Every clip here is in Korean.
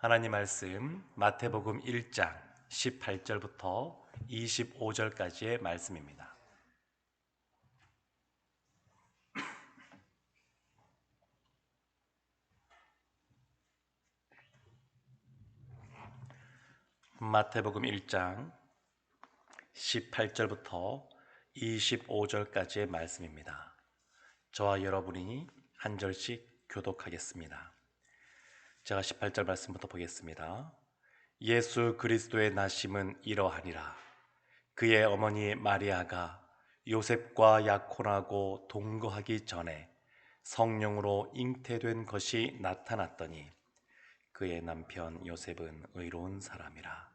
하나님 말씀 마태복음 1장 18절부터 25절까지의 말씀입니다. 마태복음 1장 18절부터 25절까지의 말씀입니다. 저와 여러분이 한 절씩 교독하겠습니다. 제가 18절 말씀부터 보겠습니다. 예수 그리스도의 나심은 이러하니라. 그의 어머니 마리아가 요셉과 약혼하고 동거하기 전에 성령으로 잉태된 것이 나타났더니 그의 남편 요셉은 의로운 사람이라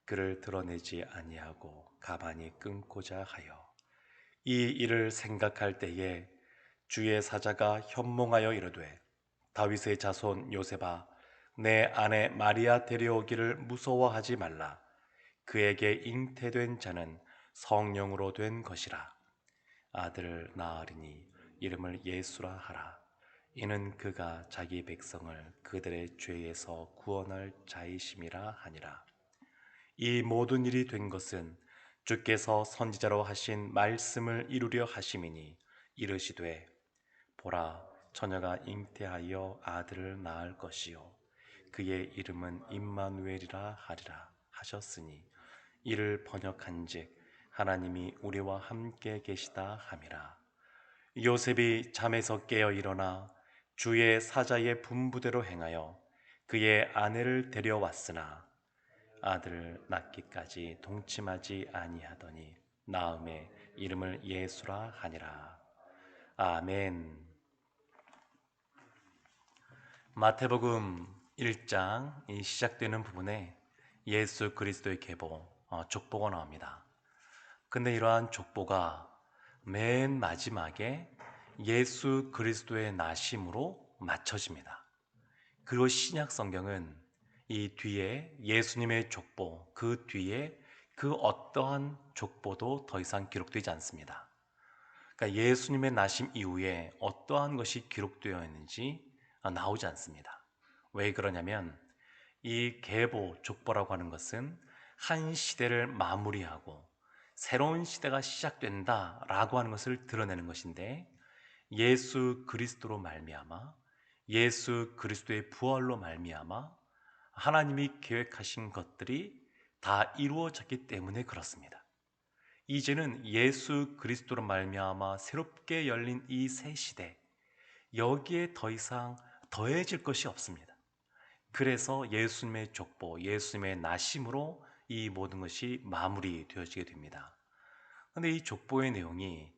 그를 드러내지 아니하고 가만히 끊고자 하여 이 일을 생각할 때에 주의 사자가 현몽하여 이르되 다윗의 자손 요셉아 내 아내 마리아 데려오기를 무서워하지 말라. 그에게 잉태된 자는 성령으로 된 것이라. 아들을 낳으리니 이름을 예수라 하라. 이는 그가 자기 백성을 그들의 죄에서 구원할 자이심이라 하니라. 이 모든 일이 된 것은 주께서 선지자로 하신 말씀을 이루려 하심이니 이르시되 보라 처녀가 잉태하여 아들을 낳을 것이요 그의 이름은 임마누엘이라 하리라 하셨으니 이를 번역한즉 하나님이 우리와 함께 계시다 함이라. 요셉이 잠에서 깨어 일어나 주의 사자의 분부대로 행하여 그의 아내를 데려왔으나 아들을 낳기까지 동침하지 아니하더니 나음에 이름을 예수라 하니라. 아멘. 마태복음 1장 이 시작되는 부분에 예수 그리스도의 계보, 족보가 나옵니다. 근데 이러한 족보가 맨 마지막에 예수 그리스도의 나심으로 맞춰집니다. 그리고 신약 성경은 이 뒤에 예수님의 족보, 그 뒤에 그 어떠한 족보도 더 이상 기록되지 않습니다. 그러니까 예수님의 나심 이후에 어떠한 것이 기록되어 있는지 나오지 않습니다. 왜 그러냐면 이 계보, 족보라고 하는 것은 한 시대를 마무리하고 새로운 시대가 시작된다라고 하는 것을 드러내는 것인데 예수 그리스도로 말미암아 예수 그리스도의 부활로 말미암아 하나님이 계획하신 것들이 다 이루어졌기 때문에 그렇습니다. 이제는 예수 그리스도로 말미암아 새롭게 열린 이 새 시대 여기에 더 이상 더해질 것이 없습니다. 그래서 예수님의 족보, 예수님의 나심으로 이 모든 것이 마무리되어지게 됩니다. 그런데 이 족보의 내용이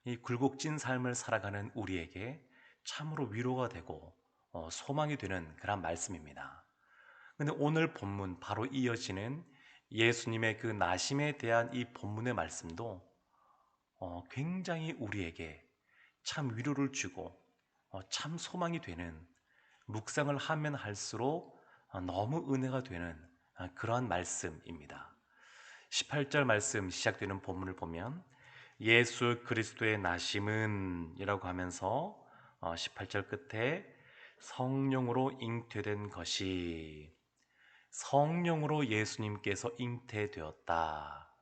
이 굴곡진 삶을 살아가는 우리에게 참으로 위로가 되고 소망이 되는 그런 말씀입니다. 그런데 오늘 본문 바로 이어지는 예수님의 그 나심에 대한 이 본문의 말씀도 굉장히 우리에게 참 위로를 주고 참 소망이 되는 묵상을 하면 할수록 너무 은혜가 되는 그러한 말씀입니다. 18절 말씀 시작되는 본문을 보면 예수 그리스도의 나심은 이라고 하면서 18절 끝에 성령으로 잉태된 것이 성령으로 예수님께서 잉태되었다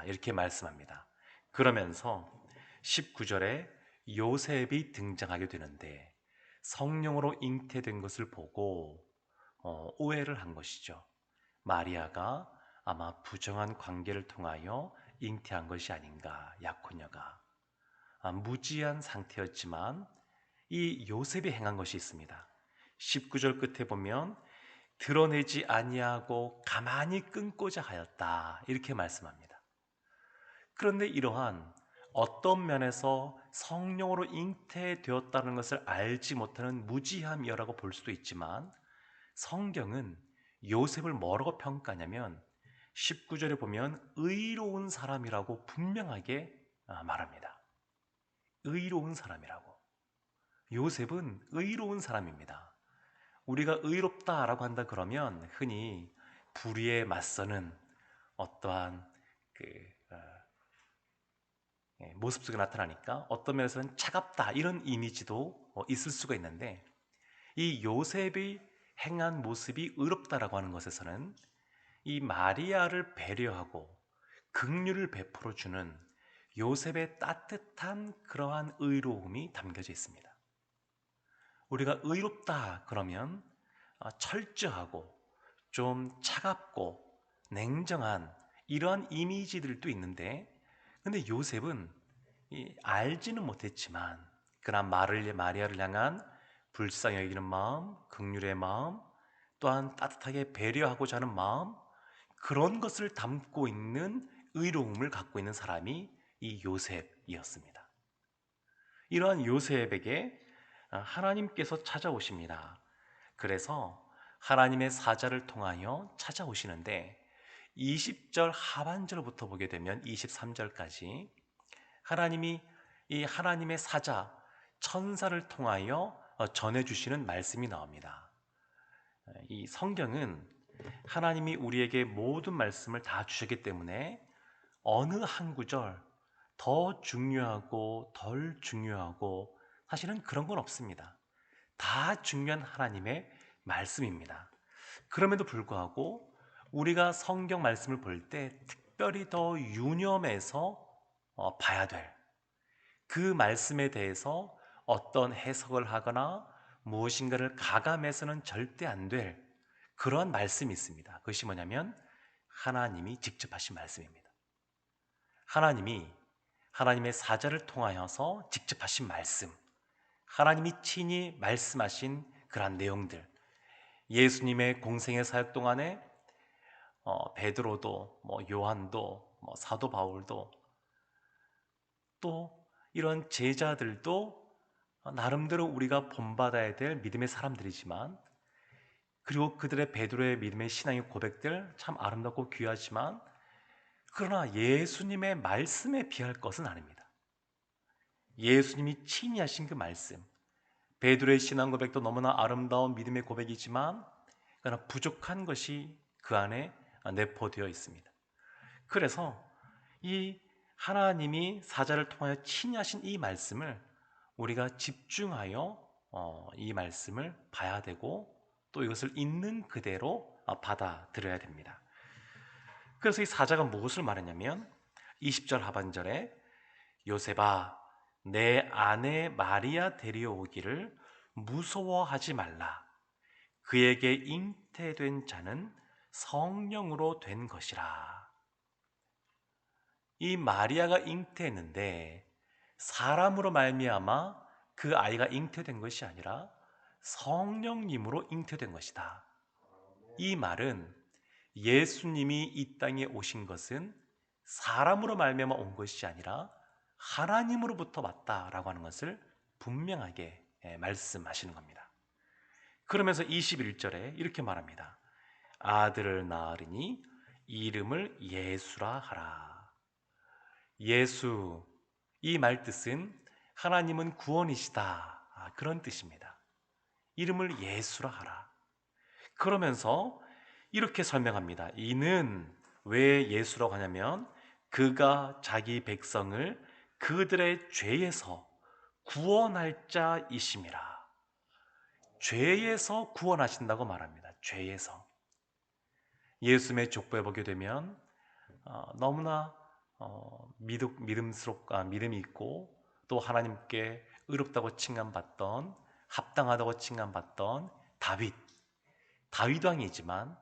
이렇게 말씀합니다. 그러면서 19절에 요셉이 등장하게 되는데 성령으로 잉태된 것을 보고 오해를 한 것이죠. 마리아가 아마 부정한 관계를 통하여 잉태한 것이 아닌가, 약혼녀가 무지한 상태였지만 이 요셉이 행한 것이 있습니다. 19절 끝에 보면 드러내지 아니하고 가만히 끊고자 하였다 이렇게 말씀합니다. 그런데 이러한 어떤 면에서 성령으로 잉태되었다는 것을 알지 못하는 무지함이라고 볼 수도 있지만 성경은 요셉을 뭐라고 평가하냐면 19절에 보면 의로운 사람이라고 분명하게 말합니다. 의로운 사람이라고. 요셉은 의로운 사람입니다. 우리가 의롭다라고 한다 그러면 흔히 불의에 맞서는 어떠한 그 모습 속에 나타나니까 어떤 면에서는 차갑다 이런 이미지도 있을 수가 있는데 이 요셉이 행한 모습이 의롭다라고 하는 것에서는 이 마리아를 배려하고 긍휼을 베풀어 주는 요셉의 따뜻한 그러한 의로움이 담겨져 있습니다. 우리가 의롭다 그러면 철저하고 좀 차갑고 냉정한 이러한 이미지들도 있는데, 근데 요셉은 알지는 못했지만 그러나 마리아를 향한 불쌍히 여기는 마음, 긍휼의 마음, 또한 따뜻하게 배려하고자 하는 마음, 그런 것을 담고 있는 의로움을 갖고 있는 사람이 이 요셉이었습니다. 이러한 요셉에게 하나님께서 찾아오십니다. 그래서 하나님의 사자를 통하여 찾아오시는데 20절 하반절부터 보게 되면 23절까지 하나님이 이 하나님의 사자 천사를 통하여 전해주시는 말씀이 나옵니다. 이 성경은 하나님이 우리에게 모든 말씀을 다 주셨기 때문에 어느 한 구절 더 중요하고 덜 중요하고 사실은 그런 건 없습니다. 다 중요한 하나님의 말씀입니다. 그럼에도 불구하고 우리가 성경 말씀을 볼 때 특별히 더 유념해서 봐야 될 그 말씀에 대해서 어떤 해석을 하거나 무엇인가를 가감해서는 절대 안 될 그러한 말씀이 있습니다. 그것이 뭐냐면 하나님이 직접 하신 말씀입니다. 하나님이 하나님의 사자를 통하여서 직접 하신 말씀, 하나님이 친히 말씀하신 그러한 내용들, 예수님의 공생의 사역 동안에 베드로도 요한도 사도 바울도 또 이런 제자들도 나름대로 우리가 본받아야 될 믿음의 사람들이지만, 그리고 그들의 베드로의 믿음의 신앙의 고백들 참 아름답고 귀하지만, 그러나 예수님의 말씀에 비할 것은 아닙니다. 예수님이 친히 하신 그 말씀, 베드로의 신앙 고백도 너무나 아름다운 믿음의 고백이지만 그러나 부족한 것이 그 안에 내포되어 있습니다. 그래서 이 하나님이 사자를 통하여 친히 하신 이 말씀을 우리가 집중하여 이 말씀을 봐야 되고 또 이것을 있는 그대로 받아들여야 됩니다. 그래서 이 사자가 무엇을 말했냐면 20절 하반절에 요셉아 내 아내 마리아 데려오기를 무서워하지 말라. 그에게 잉태된 자는 성령으로 된 것이라. 이 마리아가 잉태했는데 사람으로 말미암아 그 아이가 잉태된 것이 아니라 성령님으로 잉태된 것이다. 이 말은 예수님이 이 땅에 오신 것은 사람으로 말미암아 온 것이 아니라 하나님으로부터 왔다라고 하는 것을 분명하게 말씀하시는 겁니다. 그러면서 21절에 이렇게 말합니다. 아들을 낳으리니 이름을 예수라 하라. 예수, 이 말 뜻은 하나님은 구원이시다, 그런 뜻입니다. 이름을 예수라 하라. 그러면서 이렇게 설명합니다. 이는 왜 예수라고 하냐면 그가 자기 백성을 그들의 죄에서 구원할 자이심이라. 죄에서 구원하신다고 말합니다. 죄에서. 예수님의 족보에 보게 되면 너무나 믿음이 있고 또 하나님께 의롭다고 칭함받던, 합당하다고 칭함받던 다윗 왕이지만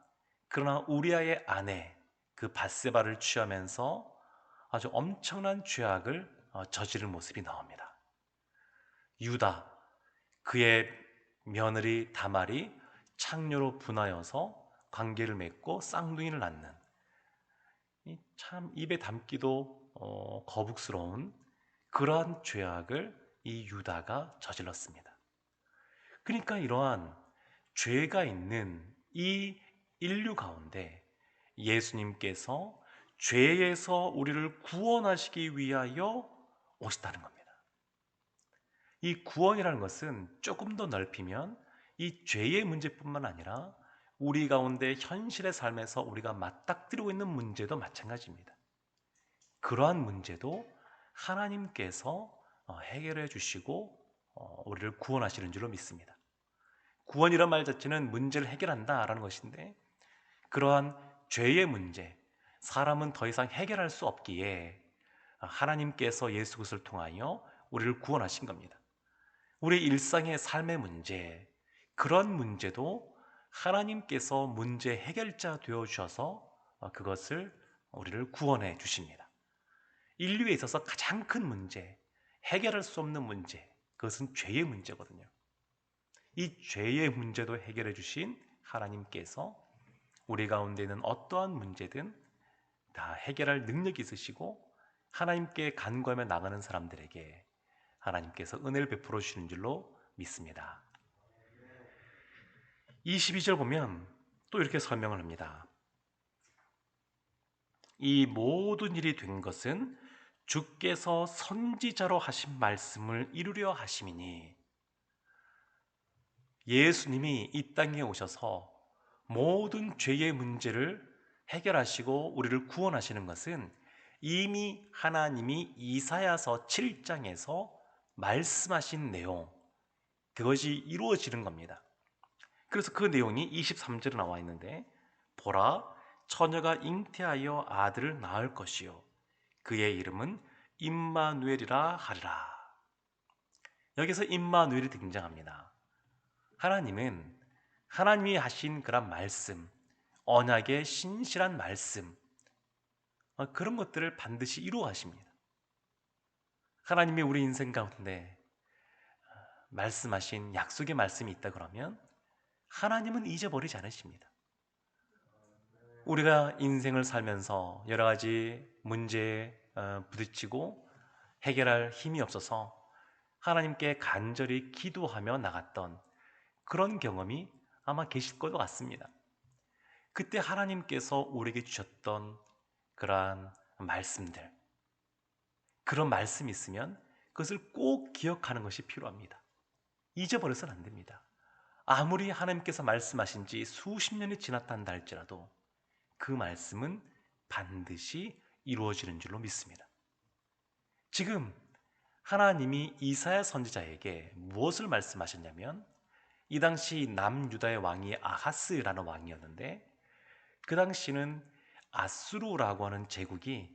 그러나 우리아의 아내 그 밧세바를 취하면서 아주 엄청난 죄악을 저지른 모습이 나옵니다. 유다, 그의 며느리 다말이 창녀로 분하여서 관계를 맺고 쌍둥이를 낳는, 참 입에 담기도 거북스러운 그러한 죄악을 이 유다가 저질렀습니다. 그러니까 이러한 죄가 있는 이 인류 가운데 예수님께서 죄에서 우리를 구원하시기 위하여 오셨다는 겁니다. 이 구원이라는 것은 조금 더 넓히면 이 죄의 문제뿐만 아니라 우리 가운데 현실의 삶에서 우리가 맞닥뜨리고 있는 문제도 마찬가지입니다. 그러한 문제도 하나님께서 해결해 주시고 우리를 구원하시는 줄로 믿습니다. 구원이란 말 자체는 문제를 해결한다라는 것인데, 그러한 죄의 문제, 사람은 더 이상 해결할 수 없기에 하나님께서 예수 그리스도를 통하여 우리를 구원하신 겁니다. 우리 일상의 삶의 문제, 그런 문제도 하나님께서 문제 해결자 되어 주셔서 그것을 우리를 구원해 주십니다. 인류에 있어서 가장 큰 문제, 해결할 수 없는 문제, 그것은 죄의 문제거든요. 이 죄의 문제도 해결해 주신 하나님께서 우리 가운데 있는 어떠한 문제든 다 해결할 능력이 있으시고, 하나님께 간구하며 나가는 사람들에게 하나님께서 은혜를 베풀어 주시는 줄로 믿습니다. 22절 보면 또 이렇게 설명을 합니다. 이 모든 일이 된 것은 주께서 선지자로 하신 말씀을 이루려 하심이니, 예수님이 이 땅에 오셔서 모든 죄의 문제를 해결하시고 우리를 구원하시는 것은 이미 하나님이 이사야서 7장에서 말씀하신 내용, 그것이 이루어지는 겁니다. 그래서 그 내용이 23절에 나와 있는데, 보라, 처녀가 잉태하여 아들을 낳을 것이요 그의 이름은 임마누엘이라 하리라. 여기서 임마누엘이 등장합니다. 하나님은 하나님이 하신 그런 말씀, 언약의 신실한 말씀, 그런 것들을 반드시 이루어 가십니다. 하나님이 우리 인생 가운데 말씀하신 약속의 말씀이 있다 그러면 하나님은 잊어버리지 않으십니다. 우리가 인생을 살면서 여러 가지 문제에 부딪히고 해결할 힘이 없어서 하나님께 간절히 기도하며 나갔던 그런 경험이 아마 계실 것 같습니다. 그때 하나님께서 우리에게 주셨던 그러한 말씀들, 그런 말씀이 있으면 그것을 꼭 기억하는 것이 필요합니다. 잊어버려서는 안 됩니다. 아무리 하나님께서 말씀하신 지 수십 년이 지났다 한다 할지라도 그 말씀은 반드시 이루어지는 줄로 믿습니다. 지금 하나님이 이사야 선지자에게 무엇을 말씀하셨냐면, 이 당시 남유다의 왕이 아하스라는 왕이었는데, 그 당시는 아수르라고 하는 제국이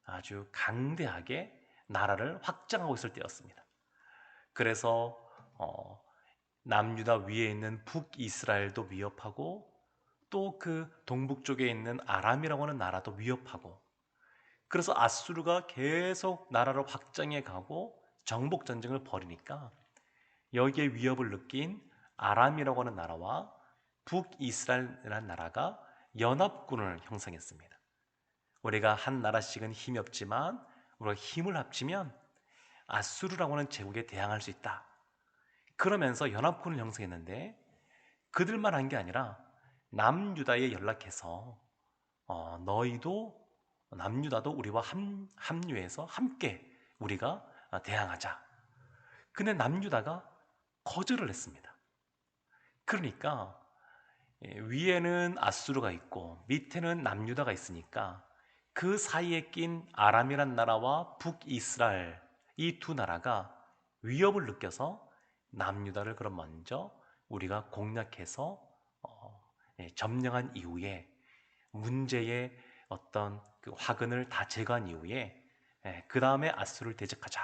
아주 강대하게 나라를 확장하고 있을 때였습니다. 그래서 남유다 위에 있는 북이스라엘도 위협하고, 또 그 동북 쪽에 있는 아람이라고 하는 나라도 위협하고, 그래서 아수르가 계속 나라를 확장해 가고 정복 전쟁을 벌이니까 여기에 위협을 느낀 아람이라고 하는 나라와 북이스라엘이라는 나라가 연합군을 형성했습니다. 우리가 한 나라씩은 힘이 없지만 우리가 힘을 합치면 아수르라고 하는 제국에 대항할 수 있다. 그러면서 연합군을 형성했는데, 그들만 한 게 아니라 남유다에 연락해서 너희도, 남유다도 우리와 합류해서 함께 우리가 대항하자. 근데 남유다가 거절을 했습니다. 그러니까 위에는 아수르가 있고 밑에는 남유다가 있으니까 그 사이에 낀 아람이란 나라와 북이스라엘, 이 두 나라가 위협을 느껴서 남유다를 그럼 먼저 우리가 공략해서 점령한 이후에 문제의 어떤 그 화근을 다 제거한 이후에 그 다음에 아수르를 대적하자.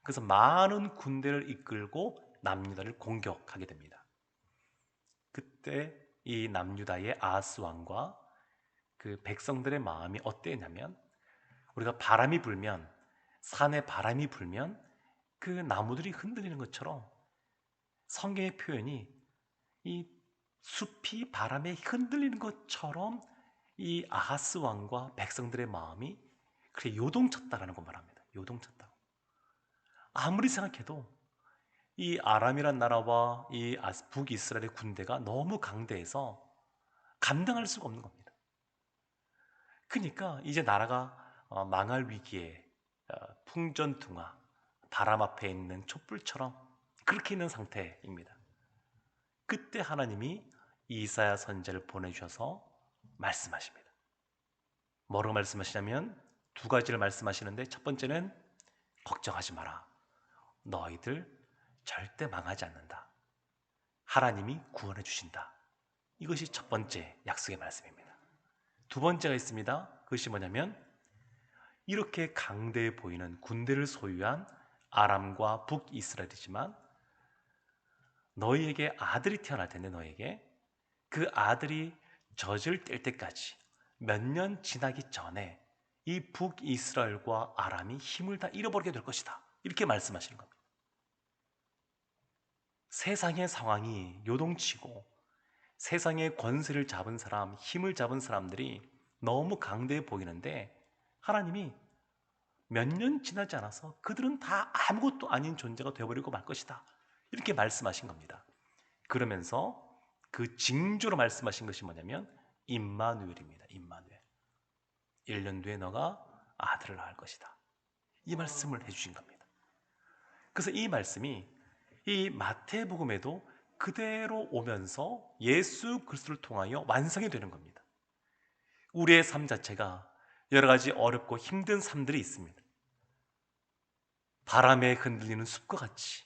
그래서 많은 군대를 이끌고 남유다를 공격하게 됩니다. 그때 이 남유다의 아하스 왕과 그 백성들의 마음이 어땠냐면, 우리가 바람이 불면, 산에 바람이 불면 그 나무들이 흔들리는 것처럼 성경의 표현이 이 숲이 바람에 흔들리는 것처럼 이 아하스 왕과 백성들의 마음이 그렇게 요동쳤다라는 걸 말합니다. 요동쳤다고. 아무리 생각해도 이 아람이란 나라와 이 북이스라엘의 군대가 너무 강대해서 감당할 수가 없는 겁니다. 그러니까 이제 나라가 망할 위기에 풍전등화, 바람 앞에 있는 촛불처럼 그렇게 있는 상태입니다. 그때 하나님이 이사야 선지자를 보내주셔서 말씀하십니다. 뭐라고 말씀하시냐면 두 가지를 말씀하시는데, 첫 번째는 걱정하지 마라. 너희들 절대 망하지 않는다. 하나님이 구원해 주신다. 이것이 첫 번째 약속의 말씀입니다. 두 번째가 있습니다. 그것이 뭐냐면 이렇게 강대해 보이는 군대를 소유한 아람과 북이스라엘이지만 너희에게 아들이 태어날 텐데 너희에게 그 아들이 젖을 뗄 때까지 몇 년 지나기 전에 이 북이스라엘과 아람이 힘을 다 잃어버리게 될 것이다. 이렇게 말씀하시는 겁니다. 세상의 상황이 요동치고 세상의 권세를 잡은 사람, 힘을 잡은 사람들이 너무 강대해 보이는데 하나님이 몇 년 지나지 않아서 그들은 다 아무것도 아닌 존재가 되어버리고 말 것이다. 이렇게 말씀하신 겁니다. 그러면서 그 징조로 말씀하신 것이 뭐냐면 임마누엘입니다. 임마누엘. 1년 뒤에 너가 아들을 낳을 것이다. 이 말씀을 해주신 겁니다. 그래서 이 말씀이 이 마태복음에도 그대로 오면서 예수 그리스도를 통하여 완성이 되는 겁니다. 우리의 삶 자체가 여러 가지 어렵고 힘든 삶들이 있습니다. 바람에 흔들리는 숲과 같이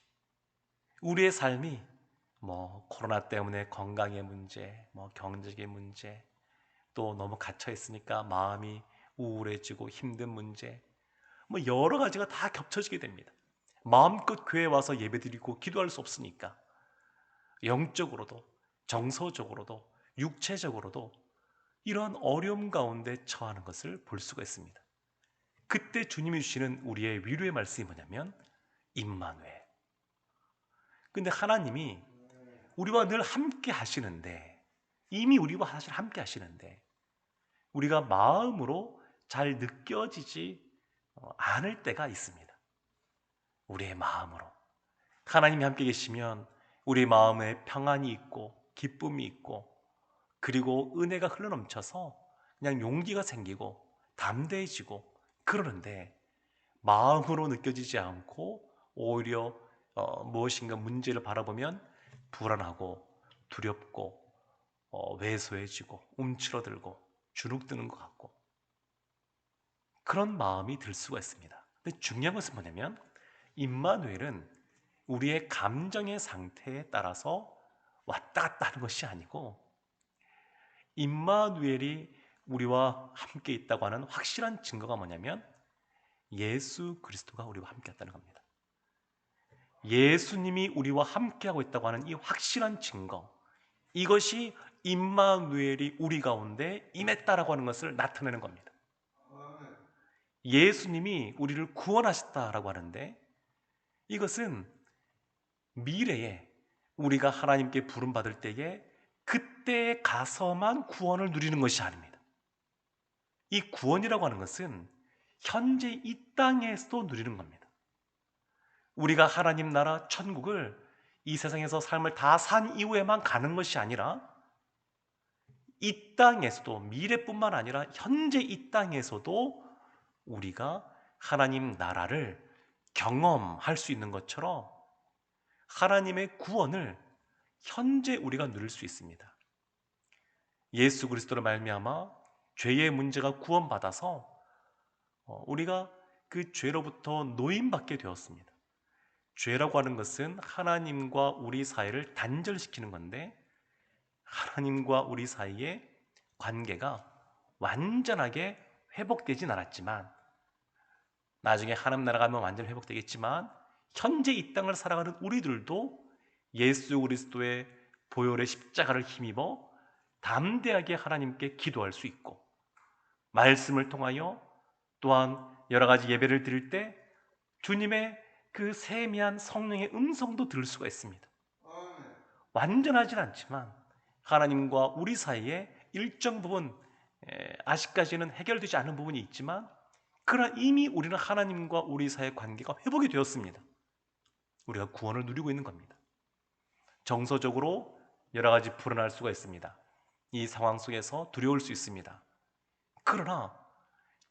우리의 삶이 코로나 때문에 건강의 문제, 경제적인 문제, 또 너무 갇혀 있으니까 마음이 우울해지고 힘든 문제, 여러 가지가 다 겹쳐지게 됩니다. 마음껏 교회에 와서 예배드리고 기도할 수 없으니까 영적으로도 정서적으로도 육체적으로도 이러한 어려움 가운데 처하는 것을 볼 수가 있습니다. 그때 주님이 주시는 우리의 위로의 말씀이 뭐냐면 임마누엘. 근데 하나님이 우리와 늘 함께 하시는데 이미 우리와 사실 함께 하시는데 우리가 마음으로 잘 느껴지지 않을 때가 있습니다. 우리의 마음으로 하나님이 함께 계시면 우리 마음에 평안이 있고 기쁨이 있고 그리고 은혜가 흘러넘쳐서 그냥 용기가 생기고 담대해지고 그러는데 마음으로 느껴지지 않고 오히려 무엇인가 문제를 바라보면 불안하고 두렵고 왜소해지고 움츠러들고 주눅드는 것 같고 그런 마음이 들 수가 있습니다. 근데 중요한 것은 뭐냐면 임마누엘은 우리의 감정의 상태에 따라서 왔다 갔다 하는 것이 아니고 임마누엘이 우리와 함께 있다고 하는 확실한 증거가 뭐냐면 예수 그리스도가 우리와 함께 했다는 겁니다. 예수님이 우리와 함께하고 있다고 하는 이 확실한 증거, 이것이 임마누엘이 우리 가운데 임했다라고 하는 것을 나타내는 겁니다. 예수님이 우리를 구원하셨다라고 하는데 이것은 미래에 우리가 하나님께 부름받을 때에 그때에 가서만 구원을 누리는 것이 아닙니다. 이 구원이라고 하는 것은 현재 이 땅에서도 누리는 겁니다. 우리가 하나님 나라 천국을 이 세상에서 삶을 다 산 이후에만 가는 것이 아니라 이 땅에서도 미래뿐만 아니라 현재 이 땅에서도 우리가 하나님 나라를 경험할 수 있는 것처럼 하나님의 구원을 현재 우리가 누릴 수 있습니다. 예수 그리스도로 말미암아 죄의 문제가 구원받아서 우리가 그 죄로부터 노임받게 되었습니다. 죄라고 하는 것은 하나님과 우리 사이를 단절시키는 건데 하나님과 우리 사이의 관계가 완전하게 회복되진 않았지만 나중에 하나님 나라 가면 완전히 회복되겠지만 현재 이 땅을 살아가는 우리들도 예수 그리스도의 보혈의 십자가를 힘입어 담대하게 하나님께 기도할 수 있고 말씀을 통하여 또한 여러 가지 예배를 드릴 때 주님의 그 세미한 성령의 음성도 들을 수가 있습니다. 완전하진 않지만 하나님과 우리 사이에 일정 부분 아직까지는 해결되지 않은 부분이 있지만 그러나 이미 우리는 하나님과 우리 사이의 관계가 회복이 되었습니다. 우리가 구원을 누리고 있는 겁니다. 정서적으로 여러 가지 불안할 수가 있습니다. 이 상황 속에서 두려울 수 있습니다. 그러나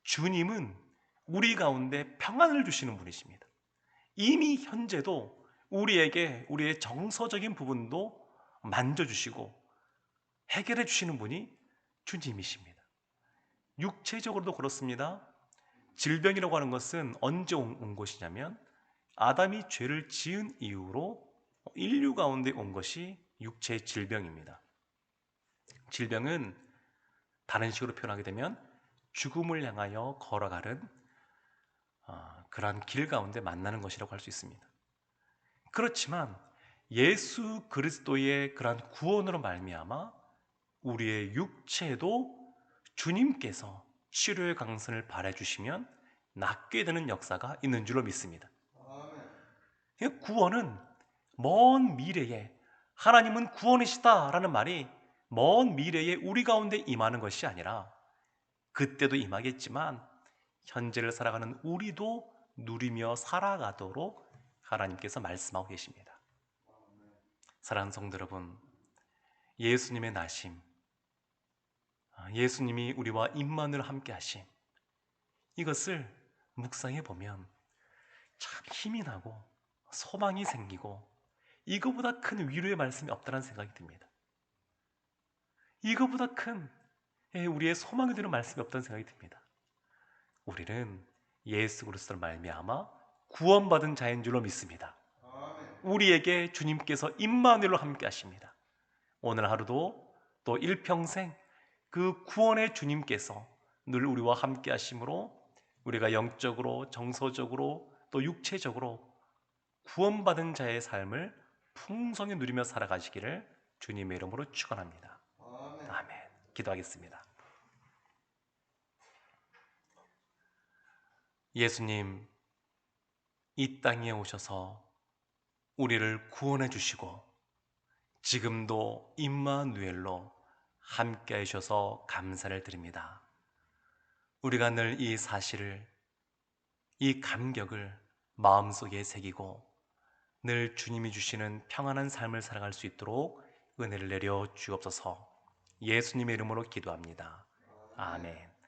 주님은 우리 가운데 평안을 주시는 분이십니다. 이미 현재도 우리에게 우리의 정서적인 부분도 만져주시고 해결해 주시는 분이 주님이십니다. 육체적으로도 그렇습니다. 질병이라고 하는 것은 언제 온 것이냐면 아담이 죄를 지은 이후로 인류 가운데 온 것이 육체의 질병입니다. 질병은 다른 식으로 표현하게 되면 죽음을 향하여 걸어가는 그러한 길 가운데 만나는 것이라고 할 수 있습니다. 그렇지만 예수 그리스도의 그러한 구원으로 말미암아 우리의 육체도 주님께서 치료의 강선을 발해주시면 낫게 되는 역사가 있는 줄로 믿습니다. 구원은 먼 미래에, 하나님은 구원이시다라는 말이 먼 미래에 우리 가운데 임하는 것이 아니라 그때도 임하겠지만 현재를 살아가는 우리도 누리며 살아가도록 하나님께서 말씀하고 계십니다. 사랑하는 성도 여러분, 예수님의 나심, 예수님이 우리와 임마누엘 함께 하심, 이것을 묵상해 보면 참 힘이 나고 소망이 생기고 이거보다 큰 위로의 말씀이 없다는 생각이 듭니다. 이거보다 큰 우리의 소망이 되는 말씀이 없다는 생각이 듭니다. 우리는 예수 그리스도를 말미암아 구원받은 자인 줄로 믿습니다. 우리에게 주님께서 임마누엘로 함께 하십니다. 오늘 하루도 또 일평생 그 구원의 주님께서 늘 우리와 함께 하심으로 우리가 영적으로, 정서적으로, 또 육체적으로 구원받은 자의 삶을 풍성히 누리며 살아가시기를 주님의 이름으로 축원합니다. 아멘. 기도하겠습니다. 예수님, 이 땅에 오셔서 우리를 구원해 주시고 지금도 임마누엘로 함께 하셔서 감사를 드립니다. 우리가 늘 이 사실을, 이 감격을 마음속에 새기고 늘 주님이 주시는 평안한 삶을 살아갈 수 있도록 은혜를 내려 주옵소서. 예수님의 이름으로 기도합니다. 아멘.